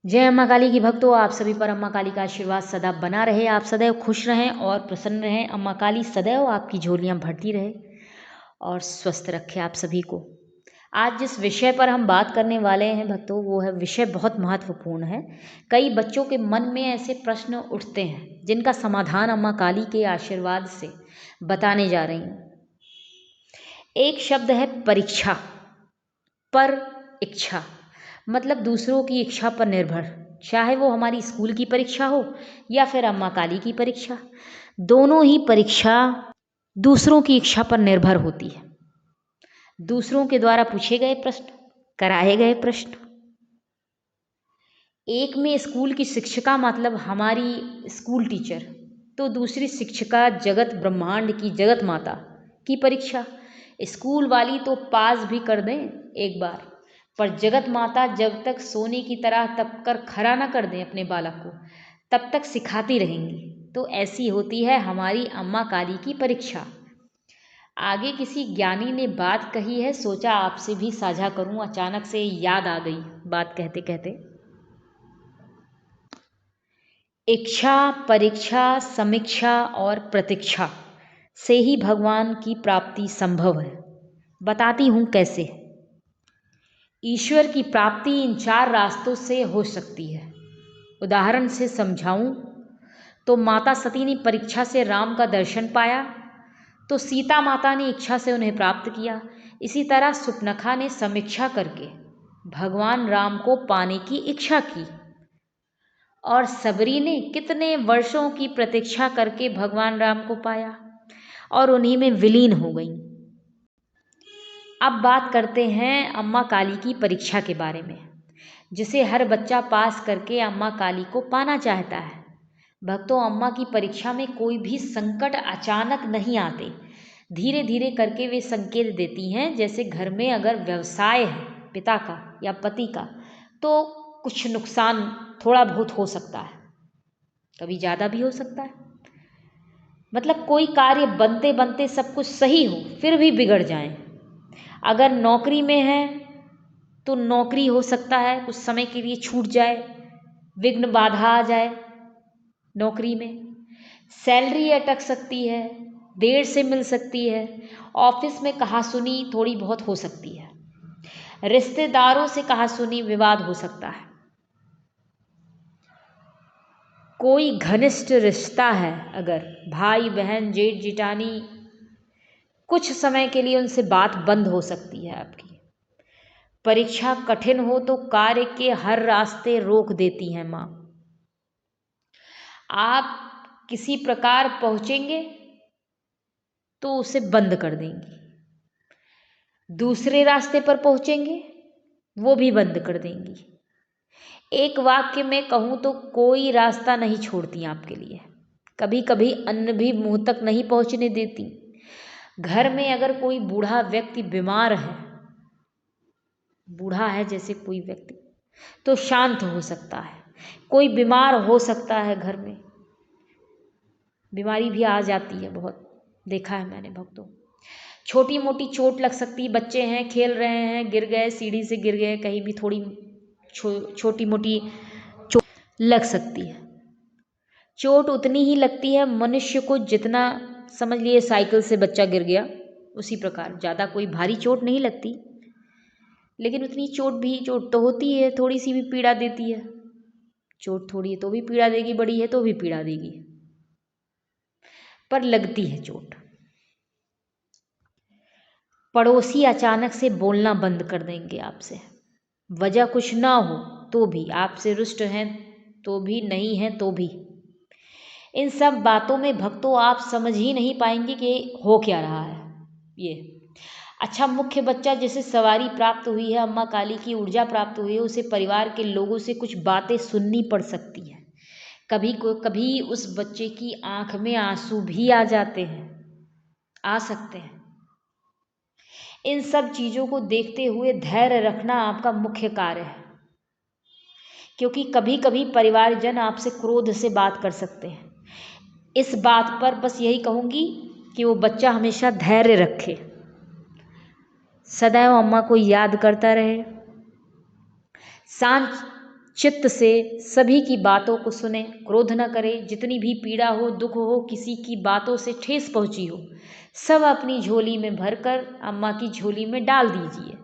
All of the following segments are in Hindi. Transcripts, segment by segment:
जय अम्मा काली की भक्तों, आप सभी पर अम्मा काली का आशीर्वाद सदा बना रहे। आप सदैव खुश रहें और प्रसन्न रहें। अम्मा काली सदैव आपकी झोलियां भरती रहे और स्वस्थ रखे आप सभी को। आज जिस विषय पर हम बात करने वाले हैं भक्तों, वो है विषय बहुत महत्वपूर्ण है। कई बच्चों के मन में ऐसे प्रश्न उठते हैं जिनका समाधान अम्मा काली के आशीर्वाद से बताने जा रही हूँ। एक शब्द है परीक्षा। पर इच्छा मतलब दूसरों की इच्छा पर निर्भर, चाहे वो हमारी स्कूल की परीक्षा हो या फिर अम्मा काली की परीक्षा। दोनों ही परीक्षा दूसरों की इच्छा पर निर्भर होती है। दूसरों के द्वारा पूछे गए प्रश्न, कराए गए प्रश्न। एक में स्कूल की शिक्षिका मतलब हमारी स्कूल टीचर, तो दूसरी शिक्षिका जगत ब्रह्मांड की जगत माता की परीक्षा। स्कूल वाली तो पास भी कर दें एक बार, पर जगत माता जब तक सोने की तरह तप कर खरा ना कर दें अपने बालक को, तब तक सिखाती रहेंगी। तो ऐसी होती है हमारी अम्मा काली की परीक्षा। आगे किसी ज्ञानी ने बात कही है, सोचा आपसे भी साझा करूं, अचानक से याद आ गई बात कहते कहते। इच्छा, परीक्षा, समीक्षा और प्रतीक्षा से ही भगवान की प्राप्ति संभव है। बताती हूं कैसे। ईश्वर की प्राप्ति इन 4 रास्तों से हो सकती है। उदाहरण से समझाऊं तो माता सती ने परीक्षा से राम का दर्शन पाया, तो सीता माता ने इच्छा से उन्हें प्राप्त किया। इसी तरह सुपनखा ने समीक्षा करके भगवान राम को पाने की इच्छा की, और सबरी ने कितने वर्षों की प्रतीक्षा करके भगवान राम को पाया और उन्हीं में विलीन हो गई। अब बात करते हैं अम्मा काली की परीक्षा के बारे में, जिसे हर बच्चा पास करके अम्मा काली को पाना चाहता है। भक्तों, अम्मा की परीक्षा में कोई भी संकट अचानक नहीं आते। धीरे धीरे करके वे संकेत देती हैं। जैसे घर में अगर व्यवसाय है पिता का या पति का, तो कुछ नुकसान थोड़ा बहुत हो सकता है, कभी ज़्यादा भी हो सकता है। मतलब कोई कार्य बनते बनते सब कुछ सही हो फिर भी बिगड़ जाए। अगर नौकरी में है तो नौकरी हो सकता है कुछ समय के लिए छूट जाए, विघ्न बाधा आ जाए नौकरी में। सैलरी अटक सकती है, देर से मिल सकती है। ऑफिस में कहासुनी थोड़ी बहुत हो सकती है। रिश्तेदारों से कहासुनी, विवाद हो सकता है। कोई घनिष्ठ रिश्ता है, अगर भाई बहन जेठ जिठानी, कुछ समय के लिए उनसे बात बंद हो सकती है आपकी। परीक्षा कठिन हो तो कार्य के हर रास्ते रोक देती हैं माँ। आप किसी प्रकार पहुंचेंगे तो उसे बंद कर देंगी, दूसरे रास्ते पर पहुंचेंगे वो भी बंद कर देंगी। एक वाक्य में कहूँ तो कोई रास्ता नहीं छोड़ती आपके लिए। कभी कभी अन्न भी मुंह तक नहीं पहुंचने देती। घर में अगर कोई बूढ़ा व्यक्ति बीमार है, बूढ़ा है जैसे कोई व्यक्ति, तो शांत हो सकता है। कोई बीमार हो सकता है, घर में बीमारी भी आ जाती है, बहुत देखा है मैंने भक्तों। छोटी मोटी चोट लग सकती है। बच्चे हैं, खेल रहे हैं, गिर गए, सीढ़ी से गिर गए, कहीं भी थोड़ी छोटी मोटी चोट लग सकती है। चोट उतनी ही लगती है मनुष्य को जितना, समझ लिए साइकिल से बच्चा गिर गया उसी प्रकार, ज़्यादा कोई भारी चोट नहीं लगती, लेकिन उतनी चोट तो होती है, थोड़ी सी भी पीड़ा देती है। चोट थोड़ी है तो भी पीड़ा देगी, बड़ी है तो भी पीड़ा देगी, पर लगती है चोट। पड़ोसी अचानक से बोलना बंद कर देंगे आपसे, वजह कुछ ना हो तो भी, आपसे रुष्ट हैं तो भी, नहीं हैं तो भी। इन सब बातों में भक्तों आप समझ ही नहीं पाएंगे कि हो क्या रहा है ये। अच्छा, मुख्य बच्चा जिसे सवारी प्राप्त हुई है, अम्मा काली की ऊर्जा प्राप्त हुई है, उसे परिवार के लोगों से कुछ बातें सुननी पड़ सकती है। कभी उस बच्चे की आंख में आंसू भी आ जाते हैं, आ सकते हैं। इन सब चीज़ों को देखते हुए धैर्य रखना आपका मुख्य कार्य है, क्योंकि कभी कभी परिवारजन आपसे क्रोध से बात कर सकते हैं। इस बात पर बस यही कहूँगी कि वो बच्चा हमेशा धैर्य रखे, सदैव अम्मा को याद करता रहे, शांत चित्त से सभी की बातों को सुने, क्रोध न करे। जितनी भी पीड़ा हो, दुख हो, किसी की बातों से ठेस पहुंची हो, सब अपनी झोली में भरकर अम्मा की झोली में डाल दीजिए।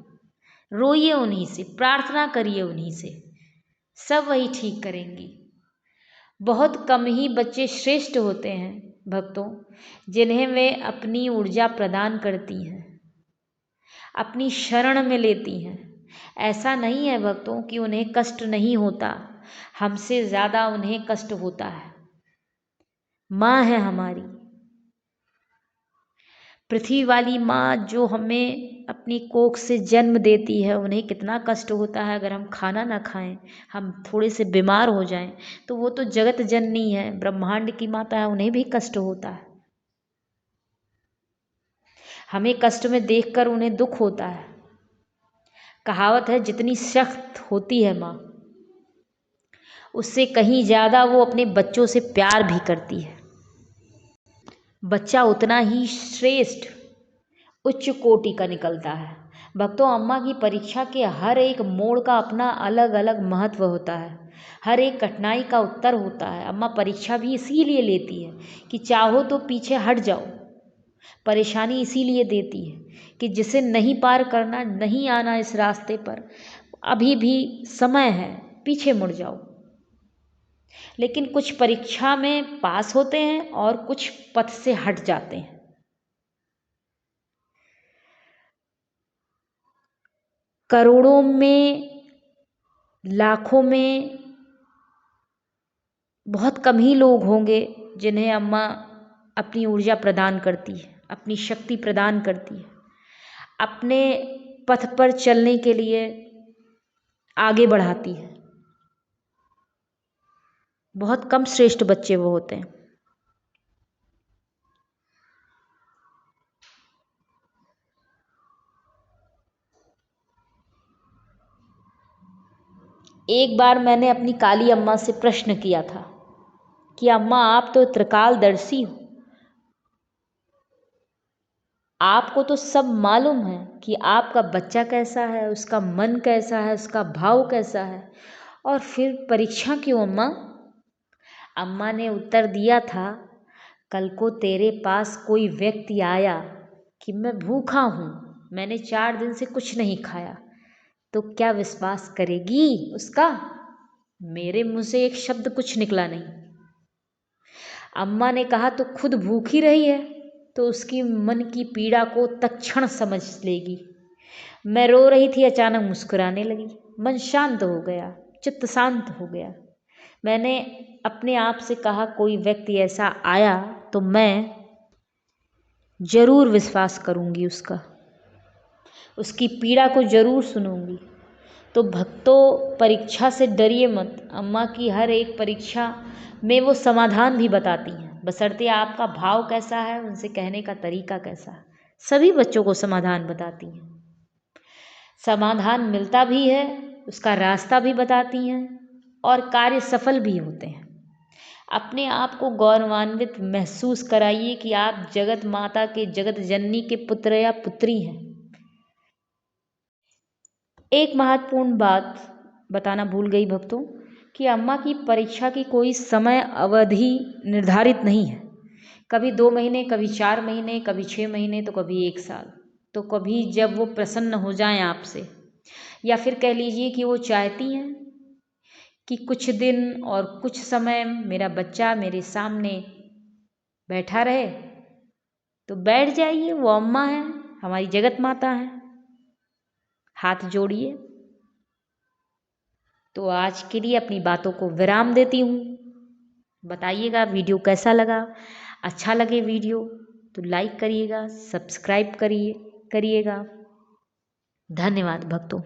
रोइए उन्हीं से, प्रार्थना करिए उन्हीं से, सब वही ठीक करेंगी। बहुत कम ही बच्चे श्रेष्ठ होते हैं भक्तों, जिन्हें वे अपनी ऊर्जा प्रदान करती हैं, अपनी शरण में लेती हैं। ऐसा नहीं है भक्तों कि उन्हें कष्ट नहीं होता, हमसे ज़्यादा उन्हें कष्ट होता है। माँ है हमारी, पृथ्वी वाली माँ जो हमें अपनी कोख से जन्म देती है, उन्हें कितना कष्ट होता है। अगर हम खाना ना खाएं, हम थोड़े से बीमार हो जाएं, तो वो तो जगत जननी है, ब्रह्मांड की माता है, उन्हें भी कष्ट होता है। हमें कष्ट में देखकर उन्हें दुख होता है। कहावत है, जितनी सख्त होती है माँ, उससे कहीं ज़्यादा वो अपने बच्चों से प्यार भी करती है। बच्चा उतना ही श्रेष्ठ, उच्च कोटि का निकलता है। भक्तों, अम्मा की परीक्षा के हर एक मोड़ का अपना अलग अलग महत्व होता है, हर एक कठिनाई का उत्तर होता है। अम्मा परीक्षा भी इसीलिए लेती है कि चाहो तो पीछे हट जाओ। परेशानी इसीलिए देती है कि जिसे नहीं पार करना, नहीं आना इस रास्ते पर, अभी भी समय है, पीछे मुड़ जाओ। लेकिन कुछ परीक्षा में पास होते हैं और कुछ पथ से हट जाते हैं। करोड़ों में, लाखों में बहुत कम ही लोग होंगे जिन्हें अम्मा अपनी ऊर्जा प्रदान करती है, अपनी शक्ति प्रदान करती है, अपने पथ पर चलने के लिए आगे बढ़ाती है। बहुत कम श्रेष्ठ बच्चे वो होते हैं। एक बार मैंने अपनी काली अम्मा से प्रश्न किया था कि अम्मा, आप तो त्रिकालदर्शी हो, आपको तो सब मालूम है कि आपका बच्चा कैसा है, उसका मन कैसा है, उसका भाव कैसा है, और फिर परीक्षा क्यों अम्मा? अम्मा ने उत्तर दिया था, कल को तेरे पास कोई व्यक्ति आया कि मैं भूखा हूँ, मैंने 4 दिन से कुछ नहीं खाया, तो क्या विश्वास करेगी उसका? मेरे मुंह से एक शब्द कुछ निकला नहीं। अम्मा ने कहा, तो खुद भूखी रही है तो उसकी मन की पीड़ा को तत्क्षण समझ लेगी। मैं रो रही थी, अचानक मुस्कुराने लगी, मन शांत हो गया, चित्त शांत हो गया। मैंने अपने आप से कहा, कोई व्यक्ति ऐसा आया तो मैं जरूर विश्वास करूंगी उसकी पीड़ा को जरूर सुनूंगी। तो भक्तों, परीक्षा से डरिए मत। अम्मा की हर एक परीक्षा में वो समाधान भी बताती हैं, बशर्ते आपका भाव कैसा है, उनसे कहने का तरीका कैसा है। सभी बच्चों को समाधान बताती हैं, समाधान मिलता भी है, उसका रास्ता भी बताती हैं, और कार्य सफल भी होते हैं। अपने आप को गौरवान्वित महसूस कराइए कि आप जगत माता के, जगत जननी के पुत्र या पुत्री हैं। एक महत्वपूर्ण बात बताना भूल गई भक्तों, कि अम्मा की परीक्षा की कोई समय अवधि निर्धारित नहीं है। कभी 2 महीने, कभी 4 महीने, कभी 6 महीने, तो कभी 1 साल। तो कभी जब वो प्रसन्न हो जाएं आपसे, या फिर कह लीजिए कि वो चाहती हैं कि कुछ दिन और कुछ समय मेरा बच्चा मेरे सामने बैठा रहे, तो बैठ जाइए। वो अम्मा है, हमारी जगत माता है, हाथ जोड़िए। तो आज के लिए अपनी बातों को विराम देती हूँ। बताइएगा वीडियो कैसा लगा। अच्छा लगे वीडियो तो लाइक करिएगा, सब्सक्राइब करिएगा। धन्यवाद भक्तों।